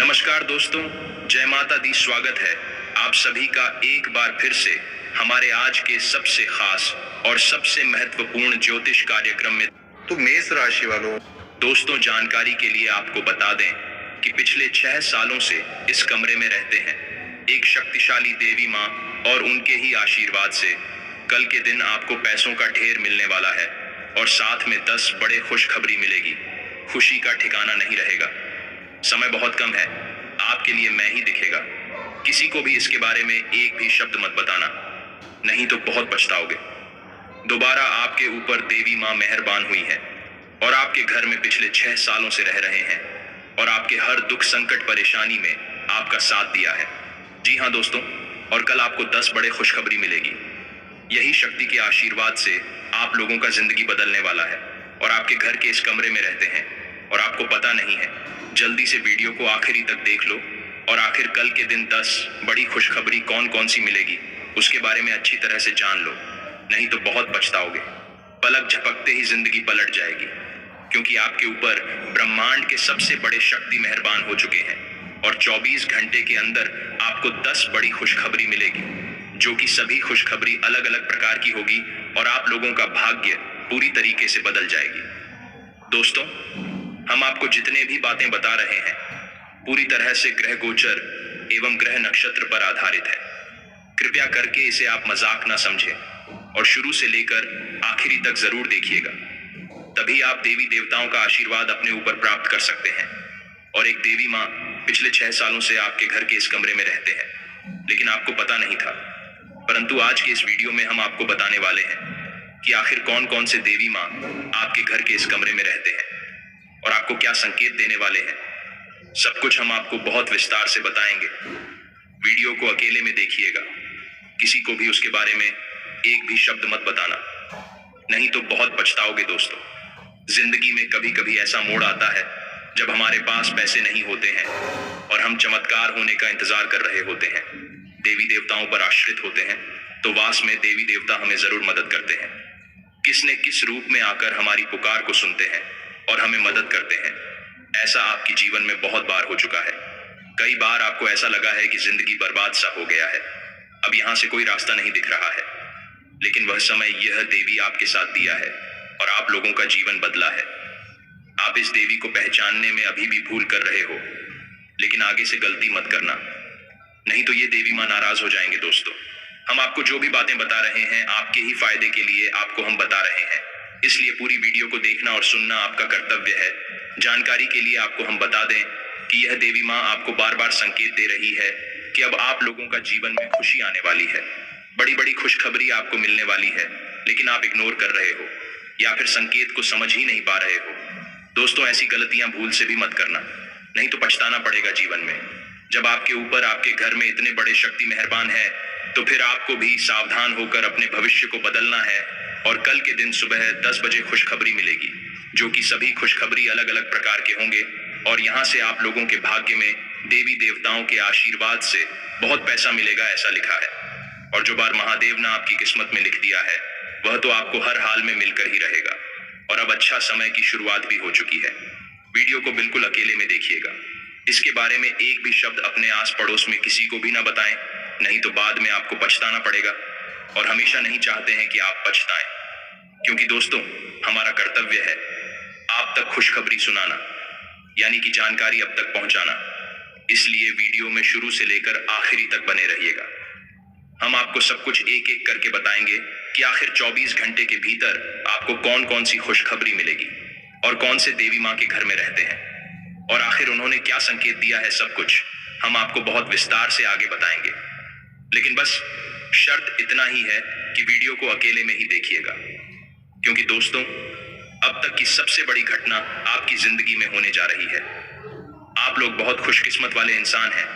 नमस्कार दोस्तों, जय माता दी। स्वागत है आप सभी का एक बार फिर से हमारे आज के सबसे खास और सबसे महत्वपूर्ण ज्योतिष कार्यक्रम में। तो मेष राशि वालों, दोस्तों, जानकारी के लिए आपको बता दें कि पिछले 6 सालों से इस कमरे में रहते हैं एक शक्तिशाली देवी माँ, और उनके ही आशीर्वाद से कल के दिन आपको पैसों का ढेर मिलने वाला है और साथ में 10 बड़े खुशखबरी मिलेगी। खुशी का ठिकाना नहीं रहेगा। समय बहुत कम है, आपके लिए मैं ही दिखेगा। किसी को भी इसके बारे में एक भी शब्द मत बताना, नहीं तो बहुत पछताओगे। दोबारा आपके ऊपर देवी माँ मेहरबान हुई है और आपके घर में पिछले 6 सालों से रह रहे हैं और आपके हर दुख संकट परेशानी में आपका साथ दिया है। जी हाँ दोस्तों, और कल आपको 10 बड़े खुशखबरी मिलेगी। यही शक्ति के आशीर्वाद से आप लोगों का जिंदगी बदलने वाला है और आपके घर के इस कमरे में रहते हैं और आपको पता नहीं है। जल्दी से वीडियो को आखिरी तक देख लो और आखिर कल के दिन 10 बड़ी खुशखबरी कौन कौन सी मिलेगी उसके बारे में अच्छी तरह से जान लो, नहीं तो बहुत पछताओगे। पलक झपकते ही जिंदगी पलट जाएगी, क्योंकि आपके ऊपर ब्रह्मांड के सबसे बड़े शक्ति मेहरबान हो चुके हैं और 24 घंटे के अंदर आपको 10 बड़ी खुशखबरी मिलेगी, जो कि सभी खुशखबरी अलग अलग प्रकार की होगी और आप लोगों का भाग्य पूरी तरीके से बदल जाएगी। दोस्तों, हम आपको जितने भी बातें बता रहे हैं पूरी तरह से ग्रह गोचर एवं ग्रह नक्षत्र पर आधारित है। कृपया करके इसे आप मजाक ना समझें और शुरू से लेकर आखिरी तक जरूर देखिएगा, तभी आप देवी देवताओं का आशीर्वाद अपने ऊपर प्राप्त कर सकते हैं। और एक देवी माँ पिछले 6 सालों से आपके घर के इस कमरे में रहते हैं, लेकिन आपको पता नहीं था। परंतु आज के इस वीडियो में हम आपको बताने वाले हैं कि आखिर कौन कौन से देवी माँ आपके घर के इस कमरे में रहते हैं और आपको क्या संकेत देने वाले हैं। सब कुछ हम आपको बहुत विस्तार से बताएंगे। वीडियो को अकेले में देखिएगा, किसी को भी उसके बारे में एक भी शब्द मत बताना, नहीं तो बहुत पछताओगे। दोस्तों, जिंदगी में कभी कभी ऐसा मोड़ आता है जब हमारे पास पैसे नहीं होते हैं और हम चमत्कार होने का इंतजार कर रहे होते हैं, देवी देवताओं पर आश्रित होते हैं, तो वास में देवी देवता हमें जरूर मदद करते हैं। किसने किस रूप में आकर हमारी पुकार को सुनते हैं और हमें मदद करते हैं। ऐसा आपके जीवन में बहुत बार हो चुका है। कई बार आपको ऐसा लगा है कि जिंदगी बर्बाद सा हो गया है, अब यहाँ से कोई रास्ता नहीं दिख रहा है, लेकिन वह समय यह देवी आपके साथ दिया है और आप लोगों का जीवन बदला है। आप इस देवी को पहचानने में अभी भी भूल कर रहे हो, लेकिन आगे से गलती मत करना, नहीं तो ये देवी माँ नाराज हो जाएंगे। दोस्तों, हम आपको जो भी बातें बता रहे हैं आपके ही फायदे के लिए आपको हम बता रहे हैं, इसलिए पूरी वीडियो को देखना और सुनना आपका कर्तव्य है। जानकारी के लिए आपको हम बता दें कि यह देवी माँ आपको बार बार संकेत दे रही है कि अब आप लोगों का जीवन में खुशी आने वाली है। बड़ी बड़ी खुशखबरी आपको मिलने वाली है, लेकिन आप इग्नोर कर रहे हो या फिर संकेत को समझ ही नहीं पा रहे हो। दोस्तों, ऐसी गलतियां भूल से भी मत करना, नहीं तो पछताना पड़ेगा जीवन में। जब आपके ऊपर आपके घर में इतने बड़े शक्ति मेहरबान है, तो फिर आपको भी सावधान होकर अपने भविष्य को बदलना है। और कल के दिन सुबह 10 बजे खुशखबरी मिलेगी, जो कि सभी खुशखबरी अलग अलग प्रकार के होंगे और यहाँ से आप लोगों के भाग्य में देवी देवताओं के आशीर्वाद से बहुत पैसा मिलेगा, ऐसा लिखा है। और जो बार महादेव ने आपकी किस्मत में लिख दिया है वह तो आपको हर हाल में मिलकर ही रहेगा। और अब अच्छा समय की शुरुआत भी हो चुकी है। वीडियो को बिल्कुल अकेले में देखिएगा, इसके बारे में एक भी शब्द अपने आस पड़ोस में किसी को भी ना बताएं, नहीं तो बाद में आपको पछताना पड़ेगा। और हमेशा नहीं चाहते हैं कि आप पछताएं, क्योंकि दोस्तों, हमारा कर्तव्य है आप तक खुशखबरी सुनाना, यानी कि जानकारी अब तक पहुंचाना। इसलिए वीडियो में शुरू से लेकर आखिरी तक बने रहिएगा। हम आपको सब कुछ एक एक करके बताएंगे कि आखिर 24 घंटे के भीतर आपको कौन कौन सी खुशखबरी मिलेगी और कौन से देवी माँ के घर में रहते हैं और आखिर उन्होंने क्या संकेत दिया है। सब कुछ हम आपको बहुत विस्तार से आगे बताएंगे, लेकिन बस शर्त इतना ही है कि वीडियो को अकेले में ही देखिएगा, क्योंकि दोस्तों, अब तक की सबसे बड़ी घटना आपकी जिंदगी में होने जा रही है। आप लोग बहुत खुशकिस्मत वाले इंसान हैं,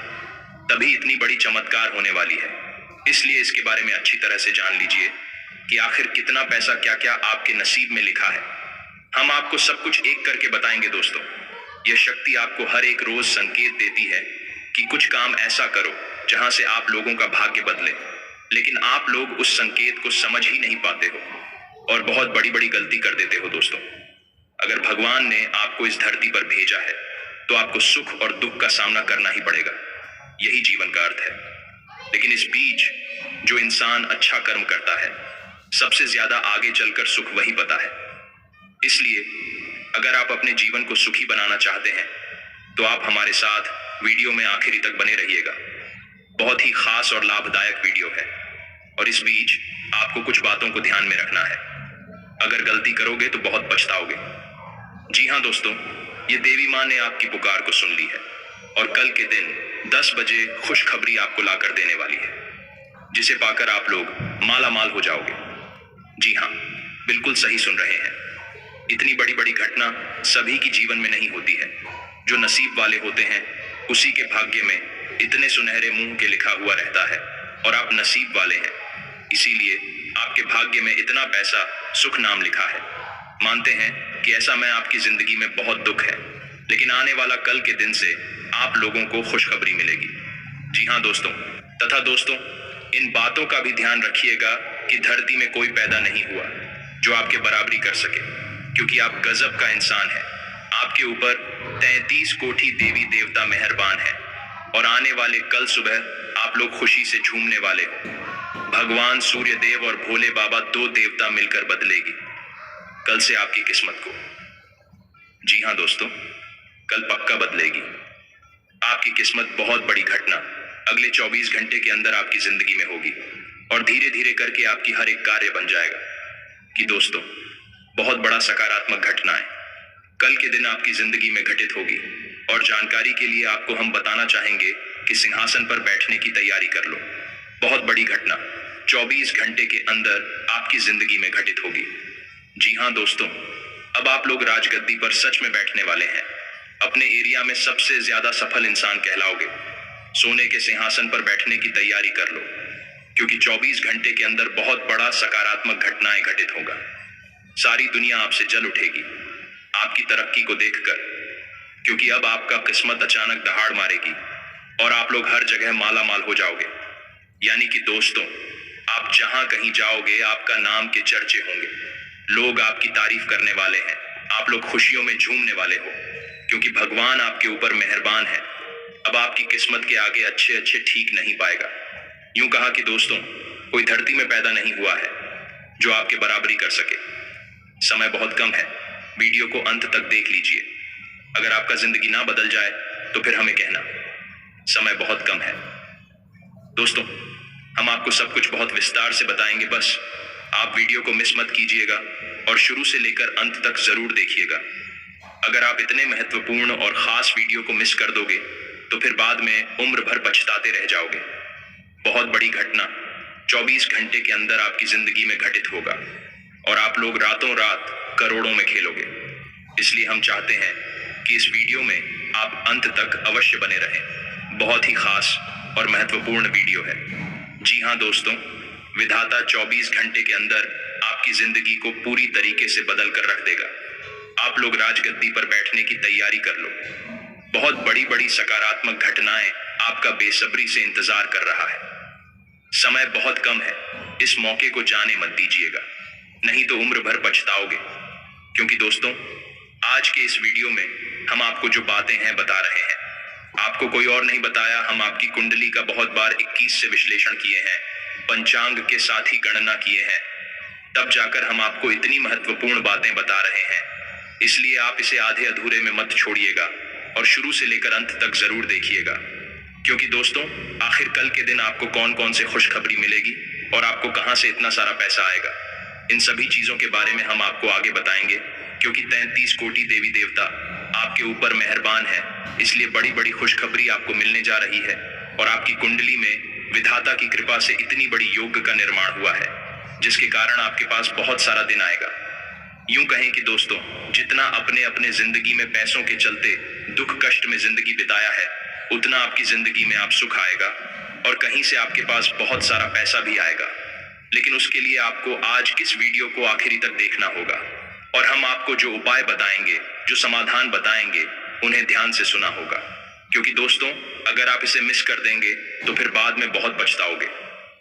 तभी इतनी बड़ी चमत्कार होने वाली है। इसलिए इसके बारे में अच्छी तरह से जान लीजिए कि आखिर कितना पैसा क्या क्या आपके नसीब में लिखा है। हम आपको सब कुछ एक करके बताएंगे। दोस्तों, यह शक्ति आपको हर एक रोज संकेत देती है कि कुछ काम ऐसा करो जहां से आप लोगों का भाग्य बदले, लेकिन आप लोग उस संकेत को समझ ही नहीं पाते हो और बहुत बड़ी बड़ी गलती कर देते हो। दोस्तों, अगर भगवान ने आपको इस धरती पर भेजा है तो आपको सुख और दुख का सामना करना ही पड़ेगा। यही जीवन का अर्थ है। लेकिन इस बीच जो इंसान अच्छा कर्म करता है, सबसे ज्यादा आगे चलकर सुख वही पाता है। इसलिए अगर आप अपने जीवन को सुखी बनाना चाहते हैं तो आप हमारे साथ वीडियो में आखिरी तक बने रहिएगा। बहुत ही खास और लाभदायक वीडियो है और इस बीच आपको कुछ बातों को ध्यान में रखना है। अगर गलती करोगे तो बहुत पछताओगे। जी हाँ दोस्तों, ये देवी माँ ने आपकी पुकार को सुन ली है और कल के दिन 10 बजे खुशखबरी आपको लाकर देने वाली है, जिसे पाकर आप लोग माला माल हो जाओगे। जी हाँ, बिल्कुल सही सुन रहे हैं। इतनी बड़ी बड़ी घटना सभी की जीवन में नहीं होती है। जो नसीब वाले होते हैं उसी के भाग्य में इतने सुनहरे मुंह के लिखा हुआ रहता है और आप नसीब वाले हैं, इसीलिए आपके भाग्य में इतना पैसा, सुख नाम लिखा है। मानते हैं कि ऐसा में आपकी जिंदगी में बहुत दुख है, लेकिन आने वाला कल के दिन से आप लोगों को खुशखबरी मिलेगी। जी हाँ दोस्तों, तथा दोस्तों इन बातों का भी ध्यान रखिएगा कि धरती में कोई पैदा नहीं हुआ जो आपके बराबरी कर सके, क्योंकि आप गजब का इंसान हैं। आपके ऊपर 33 कोटि देवी देवता मेहरबान हैं और आने वाले कल सुबह आप लोग खुशी से झूमने वाले हो। भगवान सूर्य देव और भोले बाबा, 2 देवता मिलकर बदलेगी कल से आपकी किस्मत को। जी हाँ दोस्तों, कल पक्का बदलेगी आपकी किस्मत। बहुत बड़ी घटना अगले 24 घंटे के अंदर आपकी जिंदगी में होगी और धीरे धीरे करके आपकी हर एक कार्य बन जाएगा। कि दोस्तों बहुत बड़ा सकारात्मक घटना है कल के दिन आपकी जिंदगी में घटित होगी और जानकारी के लिए आपको हम बताना चाहेंगे कि सिंहासन पर बैठने की तैयारी कर लो। बहुत बड़ी घटना 24 घंटे के अंदर आपकी जिंदगी में घटित होगी। जी हाँ दोस्तों, अब आप लोग राजगद्दी पर सच में बैठने वाले हैं। अपने एरिया में सबसे ज्यादा सफल इंसान कहलाओगे। सोने के सिंहासन पर बैठने की तैयारी कर लो, क्योंकि 24 घंटे के अंदर बहुत बड़ा सकारात्मक घटनाएं घटित होगा। सारी दुनिया आपसे जल उठेगी आपकी तरक्की को देखकर, क्योंकि अब आपका किस्मत अचानक दहाड़ मारेगी और आप लोग हर जगह माला माल हो जाओगे। यानी कि दोस्तों आप जहां कहीं जाओगे आपका नाम के चर्चे होंगे, लोग आपकी तारीफ करने वाले हैं, आप लोग खुशियों में झूमने वाले हो, क्योंकि भगवान आपके ऊपर मेहरबान है। अब आपकी किस्मत के आगे अच्छे अच्छे ठीक नहीं पाएगा। यूं कहा कि दोस्तों कोई धरती में पैदा नहीं हुआ है जो आपके बराबरी कर सके। समय बहुत कम है, वीडियो को अंत तक देख लीजिए। अगर आपका जिंदगी ना बदल जाए तो फिर हमें कहना। समय बहुत कम है दोस्तों, हम आपको सब कुछ बहुत विस्तार से बताएंगे, बस आप वीडियो को मिस मत कीजिएगा और शुरू से लेकर अंत तक जरूर देखिएगा। अगर आप इतने महत्वपूर्ण और खास वीडियो को मिस कर दोगे तो फिर बाद में उम्र भर पछताते रह जाओगे। बहुत बड़ी घटना 24 घंटे के अंदर आपकी जिंदगी में घटित होगा और आप लोग रातों रात करोड़ों में खेलोगे। इसलिए हम चाहते हैं कि इस वीडियो में आप अंत तक अवश्य बने रहें। बहुत ही खास और महत्वपूर्ण वीडियो है। जी हाँ दोस्तों, विधाता 24 घंटे के अंदर आपकी जिंदगी को पूरी तरीके से बदल कर रख देगा। आप लोग राजगद्दी पर बैठने की तैयारी कर लो। बहुत बड़ी बड़ी सकारात्मक घटनाएं आपका बेसब्री से इंतजार कर रहा है। समय बहुत कम है, इस मौके को जाने मत दीजिएगा, नहीं तो उम्र भर पछताओगे। क्योंकि दोस्तों आज के इस वीडियो में हम आपको जो बातें हैं बता रहे हैं, आपको कोई और नहीं बताया। हम आपकी कुंडली का बहुत बार 21 से विश्लेषण किए हैं, पंचांग के साथ ही गणना किए हैं, तब जाकर हम आपको इतनी महत्वपूर्ण बातें बता रहे हैं। इसलिए आप इसे आधे अधूरे में मत छोड़िएगा और शुरू से लेकर अंत तक जरूर देखिएगा। क्योंकि दोस्तों आखिर कल के दिन आपको कौन कौन से खुशखबरी मिलेगी और आपको कहां से इतना सारा पैसा आएगा, इन सभी चीजों के बारे में हम आपको आगे बताएंगे। क्योंकि 33 कोटि देवी देवता आपके ऊपर मेहरबान है, इसलिए बड़ी बड़ी खुशखबरी आपको मिलने जा रही है और आपकी कुंडली में विधाता की कृपा से इतनी बड़ी योग का निर्माण हुआ है, जिसके कारण आपके पास बहुत सारा दिन आएगा। यूं कहें कि दोस्तों जितना अपने अपने जिंदगी में पैसों के चलते दुख कष्ट में जिंदगी बिताया है, उतना आपकी जिंदगी में आप सुख आएगा और कहीं से आपके पास बहुत सारा पैसा भी आएगा। लेकिन उसके लिए आपको आज किस वीडियो को आखिरी तक देखना होगा और हम आपको जो उपाय बताएंगे, जो समाधान बताएंगे, उन्हें ध्यान से सुना होगा। क्योंकि दोस्तों अगर आप इसे मिस कर देंगे तो फिर बाद में बहुत पछताओगे।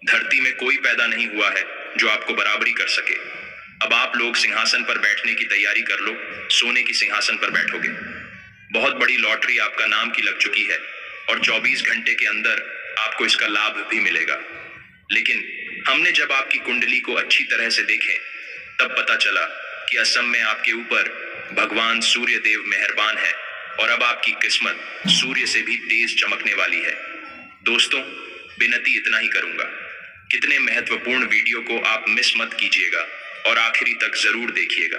धरती में कोई पैदा नहीं हुआ है जो आपको बराबरी कर सके। अब आप लोग सिंहासन पर बैठने की तैयारी कर लो, सोने की सिंहासन पर बैठोगे। बहुत बड़ी लॉटरी आपका नाम की लग चुकी है और 24 घंटे के अंदर आपको इसका लाभ भी मिलेगा। लेकिन हमने जब आपकी कुंडली को अच्छी तरह से देखे तब पता चला कि असम में आपके ऊपर भगवान सूर्य देव मेहरबान है और अब आपकी किस्मत सूर्य से भी तेज चमकने वाली है। दोस्तों, विनती इतना ही करूंगा, कितने महत्वपूर्ण वीडियो को आप मिस मत कीजिएगा और आखिरी तक जरूर देखिएगा,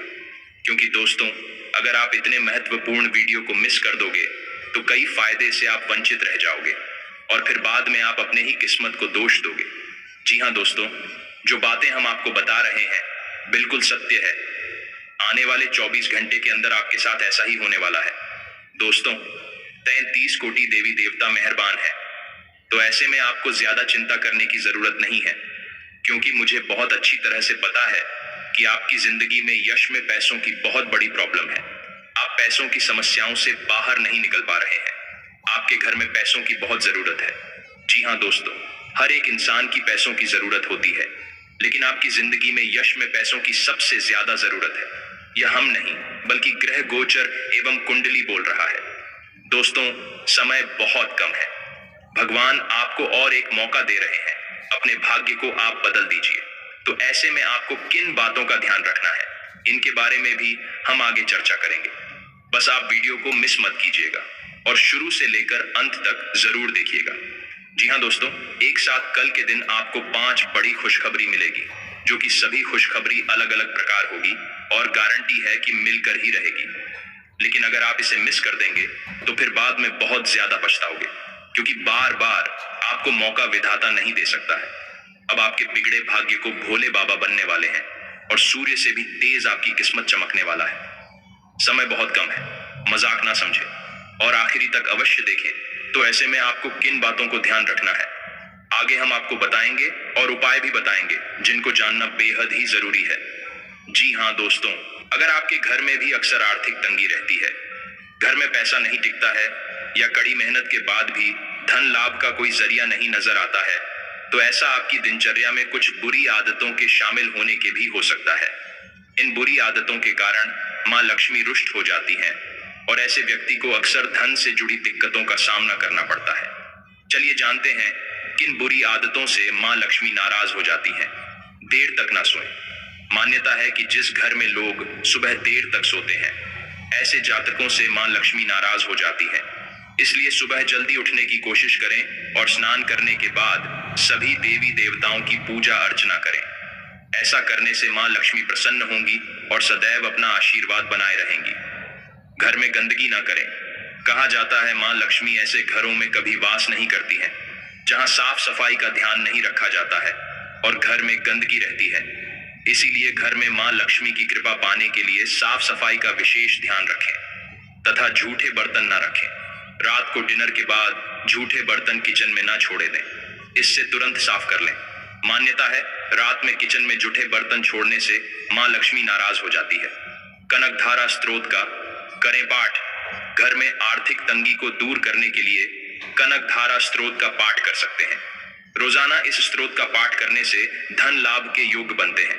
क्योंकि दोस्तों अगर आप इतने महत्वपूर्ण वीडियो को मिस कर दोगे तो कई फायदे से आप वंचित रह जाओगे और फिर बाद में आप अपने ही किस्मत को दोष दोगे। जी हाँ दोस्तों, जो बातें हम आपको बता रहे हैं बिल्कुल सत्य है। आने वाले 24 घंटे के अंदर आपके साथ ऐसा ही होने वाला है। दोस्तों, 33 कोटि देवी देवता मेहरबान है, तो ऐसे में आपको ज्यादा चिंता करने की जरूरत नहीं है, क्योंकि मुझे बहुत अच्छी तरह से पता है कि आपकी जिंदगी में यश में पैसों की बहुत बड़ी प्रॉब्लम है। आप पैसों की समस्याओं से बाहर नहीं निकल पा रहे हैं। आपके घर में पैसों की बहुत जरूरत है। जी हाँ दोस्तों, हर एक इंसान की पैसों की जरूरत होती है, लेकिन आपकी जिंदगी में यश में पैसों की सबसे ज्यादा जरूरत है। यह हम नहीं बल्कि ग्रह गोचर एवं कुंडली बोल रहा है। दोस्तों, समय बहुत कम है। भगवान आपको और एक मौका दे रहे हैं, अपने भाग्य को आप बदल दीजिए। तो ऐसे में आपको किन बातों का ध्यान रखना है, इनके बारे में भी हम आगे चर्चा करेंगे। बस आप वीडियो को मिस मत कीजिएगा और शुरू से लेकर अंत तक जरूर देखिएगा। जी हाँ दोस्तों, एक साथ कल के दिन आपको 5 बड़ी खुशखबरी मिलेगी, जो कि सभी खुशखबरी अलग अलग प्रकार होगी और गारंटी है कि मिलकर ही रहेगी। लेकिन अगर आप इसे मिस कर देंगे तो फिर बाद में बहुत ज्यादा पछताओगे, क्योंकि बार बार आपको मौका विधाता नहीं दे सकता है। अब आपके बिगड़े भाग्य को भोले बाबा बनने वाले हैं और सूर्य से भी तेज आपकी किस्मत चमकने वाला है। समय बहुत कम है, मजाक ना समझे और आखिरी तक अवश्य देखें। तो ऐसे में आपको किन बातों को ध्यान रखना है आगे हम आपको बताएंगे और उपाय भी बताएंगे, जिनको जानना बेहद ही जरूरी है। जी हाँ दोस्तों, अगर आपके घर में भी अक्सर आर्थिक तंगी रहती है, घर में पैसा नहीं टिकता है या कड़ी मेहनत के बाद भी धन लाभ का कोई जरिया नहीं नजर आता है, तो ऐसा आपकी दिनचर्या में कुछ बुरी आदतों के शामिल होने के भी हो सकता है। इन बुरी आदतों के कारण माँ लक्ष्मी रुष्ट हो जाती हैं और ऐसे व्यक्ति को अक्सर धन से जुड़ी दिक्कतों का सामना करना पड़ता है। चलिए जानते हैं किन बुरी आदतों से माँ लक्ष्मी नाराज हो जाती हैं। देर तक ना सोएं। मान्यता है कि जिस घर में लोग सुबह देर तक सोते हैं, ऐसे जातकों से माँ लक्ष्मी नाराज हो जाती है। इसलिए सुबह जल्दी उठने की कोशिश करें और स्नान करने के बाद सभी देवी देवताओं की पूजा अर्चना करें। ऐसा करने से माँ लक्ष्मी प्रसन्न होंगी और सदैव अपना आशीर्वाद बनाए रहेंगी। घर में गंदगी ना करें। कहा जाता है माँ लक्ष्मी ऐसे घरों में कभी वास नहीं करती हैं जहां साफ सफाई का ध्यान नहीं रखा जाता है और घर में गंदगी रहती है। इसीलिए घर में माँ लक्ष्मी की कृपा पाने के लिए साफ सफाई का विशेष ध्यान रखें तथा झूठे बर्तन ना रखें। रात को डिनर के बाद झूठे बर्तन किचन में ना छोड़े दें, इससे तुरंत साफ कर लें। मान्यता है रात में किचन में जूठे बर्तन छोड़ने से माँ लक्ष्मी नाराज हो जाती है। कनकधारा स्त्रोत का करें पाठ। घर में आर्थिक तंगी को दूर करने के लिए कनकधारा स्त्रोत का पाठ कर सकते हैं। रोजाना इस स्त्रोत का पाठ करने से धन लाभ के योग बनते हैं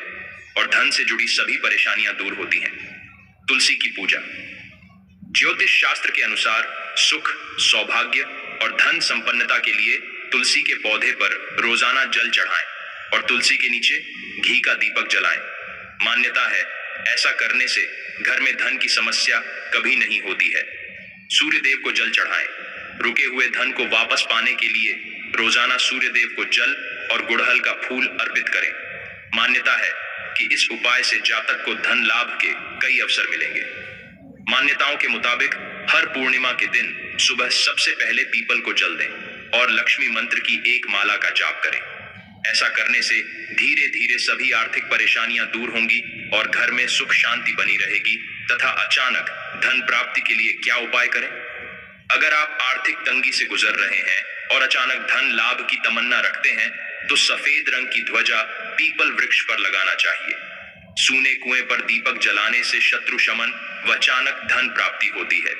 और धन से जुड़ी सभी परेशानियां दूर होती हैं। तुलसी की पूजा। ज्योतिष शास्त्र के अनुसार सुख, सौभाग्य और धन संपन्नता के लिए तुलसी के पौधे पर रोजाना जल चढ़ाएं और तुलसी के नीचे घी का दीपक जलाएं। मान्यता है ऐसा करने से घर में धन की समस्या कभी नहीं होती है। सूर्य देव को जल चढ़ाएं। रुके हुए धन को वापस पाने के लिए रोजाना सूर्य देव को जल और गुड़हल का फूल अर्पित करें। मान्यता है कि इस उपाय से जातक को धन लाभ के कई अवसर मिलेंगे। मान्यताओं के मुताबिक हर पूर्णिमा के दिन सुबह सबसे पहले पीपल को जल दें और लक्ष्मी मंत्र की एक माला का जाप करें। ऐसा करने से धीरे धीरे सभी आर्थिक परेशानियां दूर होंगी और घर में सुख शांति बनी रहेगी। तथा अचानक धन प्राप्ति के लिए क्या उपाय करें? अगर आप आर्थिक तंगी से गुजर रहे हैं और अचानक धन लाभ की तमन्ना रखते हैं, तो सफेद रंग की ध्वजा पीपल वृक्ष पर लगाना चाहिए। सूने कुएं पर दीपक जलाने से शत्रु शमन व अचानक धन प्राप्ति होती है।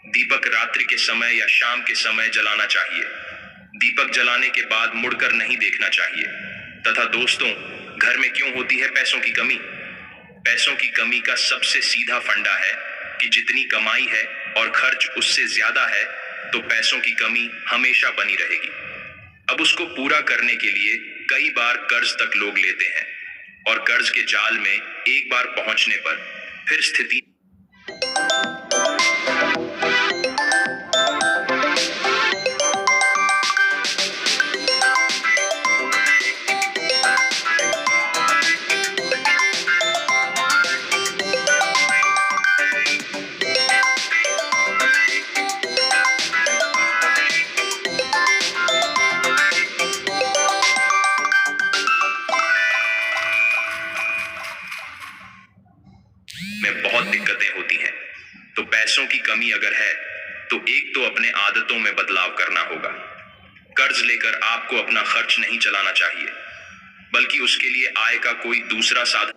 दीपक रात्रि के समय या शाम के समय जलाना चाहिए। दीपक जलाने के बाद मुड़कर नहीं देखना चाहिए। तथा दोस्तों, घर में क्यों होती है पैसों की कमी? पैसों की कमी का सबसे सीधा फंडा है कि जितनी कमाई है और खर्च उससे ज्यादा है तो पैसों की कमी हमेशा बनी रहेगी। अब उसको पूरा करने के लिए कई बार कर्ज तक लोग लेते हैं और कर्ज के जाल में एक बार पहुंचने पर फिर स्थिति में बहुत दिक्कतें होती हैं। तो पैसों की कमी अगर है तो एक तो अपने आदतों में बदलाव करना होगा। कर्ज लेकर आपको अपना खर्च नहीं चलाना चाहिए, बल्कि उसके लिए आय का कोई दूसरा साधन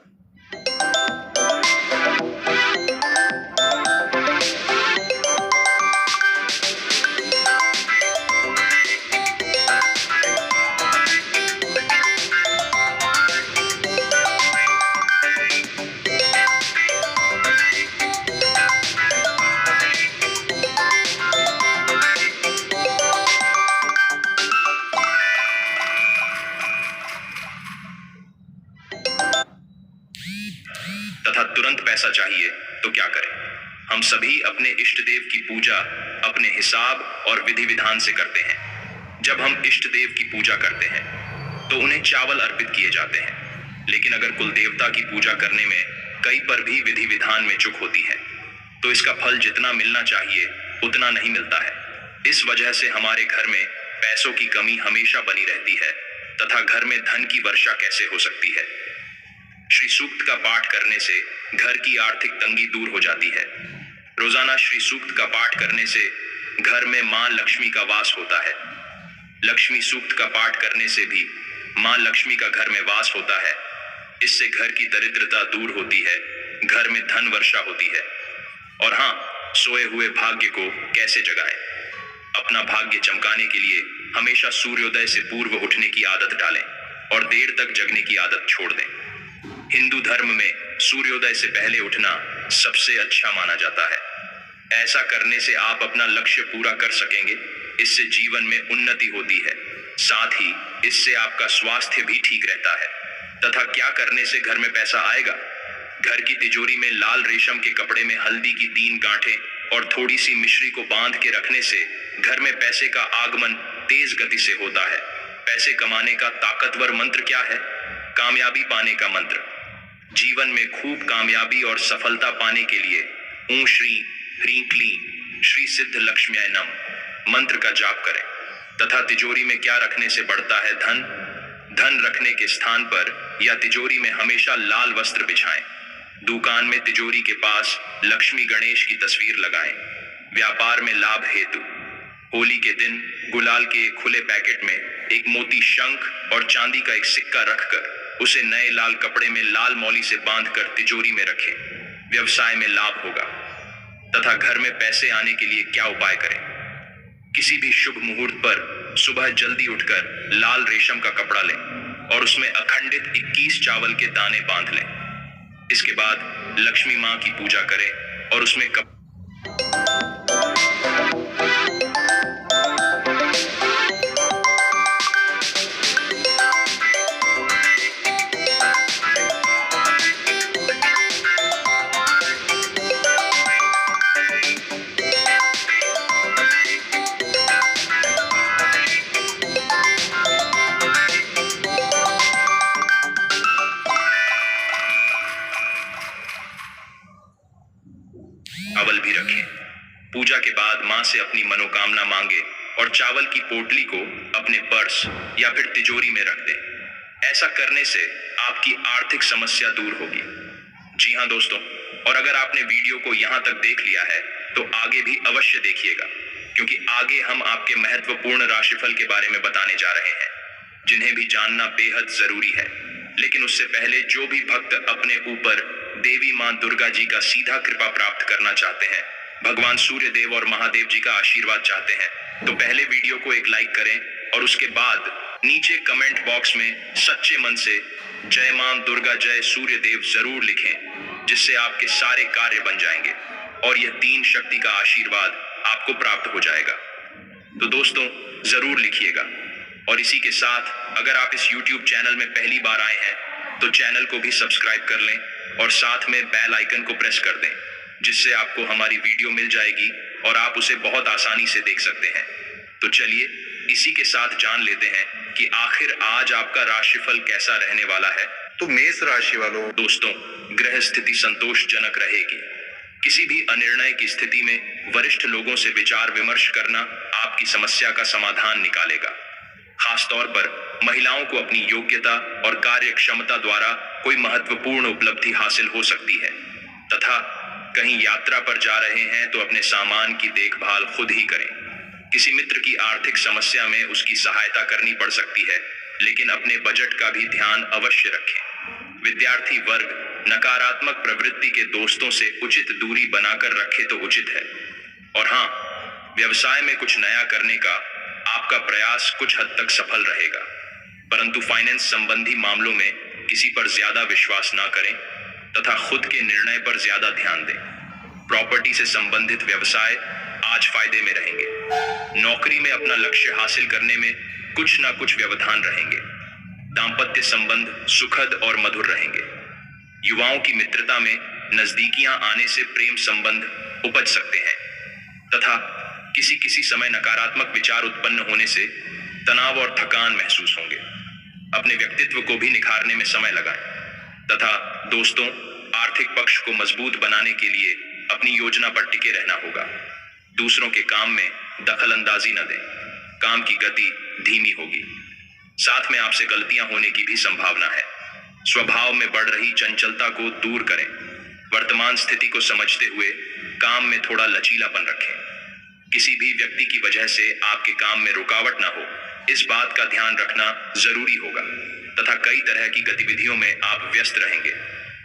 तथा तुरंत पैसा चाहिए तो क्या करें? हम सभी अपने इष्ट देव की पूजा अपने हिसाब और विधि विधान से करते हैं। जब हम इष्ट देव की पूजा करते हैं तो उन्हें चावल अर्पित किए जाते हैं, लेकिन अगर कुल देवता की पूजा करने में कई पर भी विधि विधान में चूक होती है तो इसका फल जितना मिलना चाहिए उतना नहीं मिलता है। इस वजह से हमारे घर में पैसों की कमी हमेशा बनी रहती है तथा घर में धन की वर्षा कैसे हो सकती है। श्री सूक्त का पाठ करने से घर की आर्थिक तंगी दूर हो जाती है। रोजाना श्री सूक्त का पाठ करने से घर में मां लक्ष्मी का वास होता है। लक्ष्मी सूक्त का पाठ करने से भी मां लक्ष्मी का घर में वास होता है। इससे घर की दरिद्रता दूर होती है, घर में धन वर्षा होती है। और हाँ, सोए हुए भाग्य को कैसे जगाएं? अपना भाग्य चमकाने के लिए हमेशा सूर्योदय से पूर्व उठने की आदत डालें और देर तक जगने की आदत छोड़ दें। हिंदू धर्म में सूर्योदय से पहले उठना सबसे अच्छा माना जाता है। ऐसा करने से आप अपना लक्ष्य पूरा कर सकेंगे। इससे जीवन में उन्नति होती है, साथ ही इससे आपका स्वास्थ्य भी ठीक रहता है। तथा क्या करने से घर में पैसा आएगा? घर की तिजोरी में लाल रेशम के कपड़े में हल्दी की 3 गांठें और थोड़ी सी मिश्री को बांध के रखने से घर में पैसे का आगमन तेज गति से होता है। पैसे कमाने का ताकतवर मंत्र क्या है? कामयाबी पाने का मंत्र। जीवन में खूब कामयाबी और सफलता पाने के लिए ॐ श्री ह्रीं क्लीं श्री सिद्ध लक्ष्म्याय नमः मंत्र का जाप करें। तथा तिजोरी में क्या रखने से बढ़ता है धन? धन रखने के स्थान पर या तिजोरी में हमेशा लाल वस्त्र बिछाएं। दुकान में तिजोरी के पास लक्ष्मी गणेश की तस्वीर लगाएं। व्यापार में लाभ हेतु होली के दिन गुलाल के एक खुले पैकेट में एक मोती शंख और चांदी का एक सिक्का रखकर उसे नए लाल कपड़े में लाल मौली से बांधकर तिजोरी में रखें। व्यवसाय में लाभ होगा। तथा घर में पैसे आने के लिए क्या उपाय करें? किसी भी शुभ मुहूर्त पर सुबह जल्दी उठकर लाल रेशम का कपड़ा लें और उसमें अखंडित 21 चावल के दाने बांध लें। इसके बाद लक्ष्मी मां की पूजा करें और उसमें चावल भी रखें। पूजा के बाद मां से अपनी मनोकामना मांगे और चावल की पोटली को अपने पर्स या फिर तिजोरी में रख दें। ऐसा करने से आपकी आर्थिक समस्या दूर होगी। जी हाँ दोस्तों, और अगर आपने वीडियो को यहाँ तक देख लिया है तो आगे भी अवश्य देखिएगा, क्योंकि आगे हम आपके महत्वपूर्ण राशिफल के बारे में बताने जा रहे हैं, जिन्हें भी जानना बेहद जरूरी है। लेकिन उससे पहले जो भी भक्त अपने ऊपर देवी मां दुर्गा जी का सीधा कृपा प्राप्त करना चाहते हैं, भगवान सूर्य देव और महादेव जी का आशीर्वाद चाहते हैं, तो पहले वीडियो को एक लाइक करें और उसके बाद नीचे कमेंट बॉक्स में सच्चे मन से जय मां दुर्गा जय सूर्य देव जरूर लिखें, जिससे आपके सारे कार्य बन जाएंगे। और यह 3 शक्ति का आशीर्वाद आपको प्राप्त हो जाएगा। तो दोस्तों, जरूर लिखिएगा। और इसी के साथ अगर आप इस YouTube चैनल में पहली बार आए हैं तो चैनल को भी सब्सक्राइब कर लें और साथ में बेल आइकन को प्रेस कर दें, जिससे आपको हमारी वीडियो मिल जाएगी और आप उसे बहुत आसानी से देख सकते हैं। तो चलिए इसी के साथ जान लेते हैं कि आखिर आज आपका राशिफल कैसा रहने वाला है। तो मेष राशि वालों, दोस्तों, ग्रह स्थिति संतोषजनक रहेगी। किसी भी अनिर्णय की स्थिति में वरिष्ठ लोगों से विचार विमर्श करना आपकी समस्या का समाधान निकालेगा। खासतौर पर महिलाओं को अपनी योग्यता और कार्य क्षमता द्वारा कोई महत्वपूर्ण उपलब्धि हासिल हो सकती है। तथा कहीं यात्रा पर जा रहे हैं तो अपने सामान की देखभाल खुद ही करें। किसी मित्र की आर्थिक समस्या में उसकी सहायता करनी पड़ सकती है, लेकिन अपने बजट का भी ध्यान अवश्य रखें। विद्यार्थी वर्ग नकारात्मक प्रवृत्ति के दोस्तों से उचित दूरी बनाकर रखे तो उचित है। और हाँ, व्यवसाय में कुछ नया करने का आपका प्रयास कुछ हद तक सफल रहेगा, परंतु फाइनेंस संबंधी मामलों में किसी पर ज्यादा विश्वास ना करें तथा खुद के निर्णय पर ज्यादा ध्यान दें। प्रॉपर्टी से संबंधित व्यवसाय आज फायदे में रहेंगे। नौकरी में अपना लक्ष्य हासिल करने में कुछ ना कुछ व्यवधान रहेंगे। दाम्पत्य संबंध सुखद और मधुर रहेंगे। युवाओं की मित्रता में नजदीकियां आने से प्रेम संबंध उपज सकते हैं तथा किसी समय नकारात्मक विचार उत्पन्न होने से तनाव और थकान महसूस होंगे। अपने व्यक्तित्व को भी निखारने में समय लगाएं तथा दोस्तों, आर्थिक पक्ष को मजबूत बनाने के लिए अपनी योजना पर टिके रहना होगा। दूसरों के काम में दखल अंदाजी न दें। काम की गति धीमी होगी। साथ में आपसे गलतियां होने की भी संभावना है। स्वभाव में बढ़ रही चंचलता को दूर करें। वर्तमान स्थिति को समझते हुए काम में थोड़ा लचीलापन रखें। किसी भी व्यक्ति की वजह से आपके काम में रुकावट ना हो, इस बात का ध्यान रखना जरूरी होगा तथा कई तरह की गतिविधियों में आप व्यस्त रहेंगे।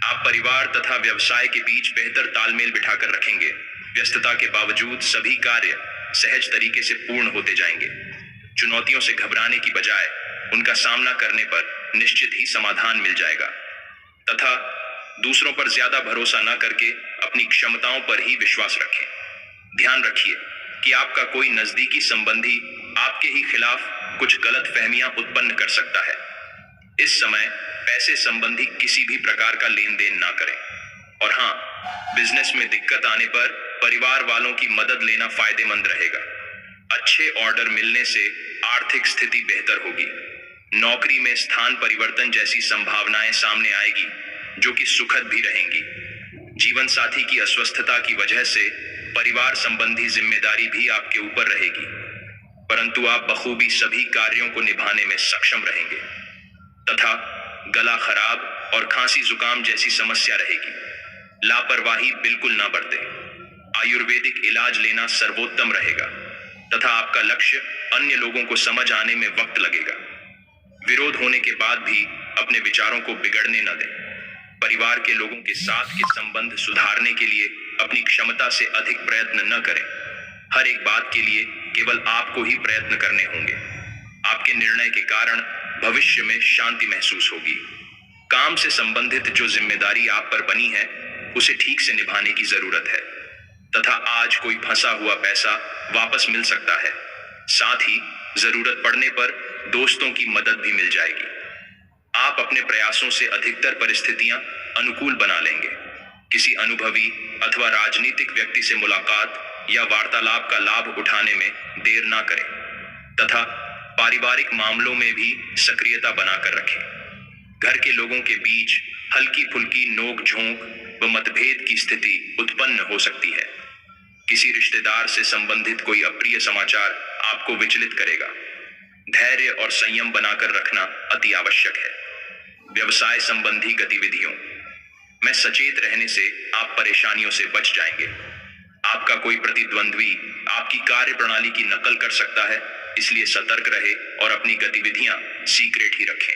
आप परिवार तथा व्यवसाय के बीच बेहतर तालमेल बिठाकर रखेंगे। व्यस्तता के बावजूद सभी कार्य सहज तरीके से पूर्ण होते जाएंगे। चुनौतियों से घबराने की बजाय उनका सामना करने पर निश्चित ही समाधान मिल जाएगा तथा दूसरों पर ज्यादा भरोसा न करके अपनी क्षमताओं पर ही विश्वास रखें। ध्यान रखिए कि आपका कोई नजदीकी संबंधी आपके ही खिलाफ कुछ गलत फहमियां उत्पन्न कर सकता है। इस समय पैसे संबंधी किसी भी प्रकार का लेन देन ना करें। और हाँ, बिजनेस में दिक्कत आने पर परिवार वालों की मदद लेना फायदेमंद रहेगा। अच्छे ऑर्डर मिलने से आर्थिक स्थिति बेहतर होगी। नौकरी में स्थान परिवर्तन जैसी संभावनाएं सामने आएगी, जो कि सुखद भी रहेंगी। जीवन साथी की अस्वस्थता की वजह से परिवार संबंधी जिम्मेदारी भी आपके ऊपर रहेगी, परंतु आप बखूबी सभी कार्यों को निभाने में सक्षम रहेंगे तथा गला खराब और खांसी जुकाम जैसी समस्या रहेगी। लापरवाही बिल्कुल ना बरतें। आयुर्वेदिक इलाज लेना सर्वोत्तम रहेगा तथा आपका लक्ष्य अन्य लोगों को समझ आने में वक्त लगेगा। विरोध होने के बाद भी अपने विचारों को बिगड़ने न दें। परिवार के लोगों के साथ के संबंध सुधारने के लिए अपनी क्षमता से अधिक प्रयत्न न करें। हर एक बात के लिए केवल आपको ही प्रयत्न करने होंगे। आपके निर्णय के कारण भविष्य में शांति महसूस होगी। काम से संबंधित जो जिम्मेदारी आप पर बनी है, उसे ठीक से निभाने की जरूरत है तथा आज कोई फंसा हुआ पैसा वापस मिल सकता है। साथ ही जरूरत पड़ने पर दोस्तों की मदद भी मिल जाएगी। आप अपने प्रयासों से अधिकतर परिस्थितियां अनुकूल बना लेंगे। किसी अनुभवी अथवा राजनीतिक व्यक्ति से मुलाकात या वार्तालाप का लाभ उठाने में देर ना करें तथा पारिवारिक मामलों में भी सक्रियता बनाकर रखें। घर के लोगों के बीच हल्की फुल्की नोक झोंक व मतभेद की स्थिति उत्पन्न हो सकती है। किसी रिश्तेदार से संबंधित कोई अप्रिय समाचार आपको विचलित करेगा। धैर्य और संयम बनाकर रखना अति आवश्यक है। व्यवसाय संबंधी गतिविधियों में सचेत रहने से आप परेशानियों से बच जाएंगे। आपका कोई प्रतिद्वंद्वी आपकी कार्य प्रणाली की नकल कर सकता है, इसलिए सतर्क रहे और अपनी गतिविधियां सीक्रेट ही रखें।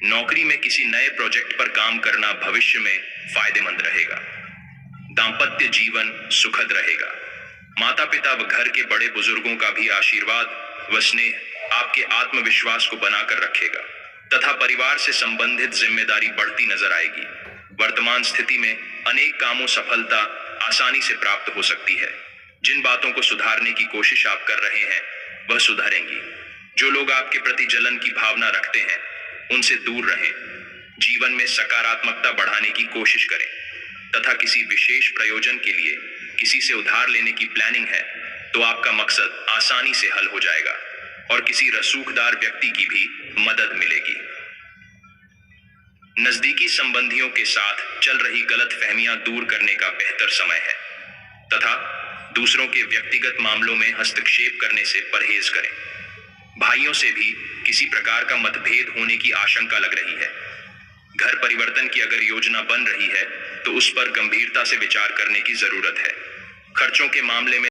नौकरी में किसी नए प्रोजेक्ट पर काम करना भविष्य में फायदेमंद रहेगा। दांपत्य जीवन सुखद रहेगा। माता पिता व घर के बड़े बुजुर्गों का भी आशीर्वाद व स्नेह आपके आत्मविश्वास को बनाकर रखेगा तथा परिवार से संबंधित जिम्मेदारी बढ़ती नजर आएगी। वर्तमान स्थिति में अनेक कामों सफलता आसानी से प्राप्त हो सकती है। जिन बातों को सुधारने की कोशिश आप कर रहे हैं वह सुधरेंगी। जो लोग आपके प्रति जलन की भावना रखते हैं उनसे दूर रहें। जीवन में सकारात्मकता बढ़ाने की कोशिश करें तथा किसी विशेष प्रयोजन के लिए किसी से उधार लेने की प्लानिंग है तो आपका मकसद आसानी से हल हो जाएगा और किसी रसूखदार व्यक्ति की भी मदद मिलेगी। नजदीकी संबंधियों के साथ चल रही गलतफहमियां दूर करने का बेहतर समय है तथा दूसरों के व्यक्तिगत मामलों में हस्तक्षेप करने से परहेज करें। भाइयों से भी किसी प्रकार का मतभेद होने की आशंका लग रही है। घर परिवर्तन की अगर योजना बन रही है तो उस पर गंभीरता से विचार करने की जरूरत है। खर्चों के मामले में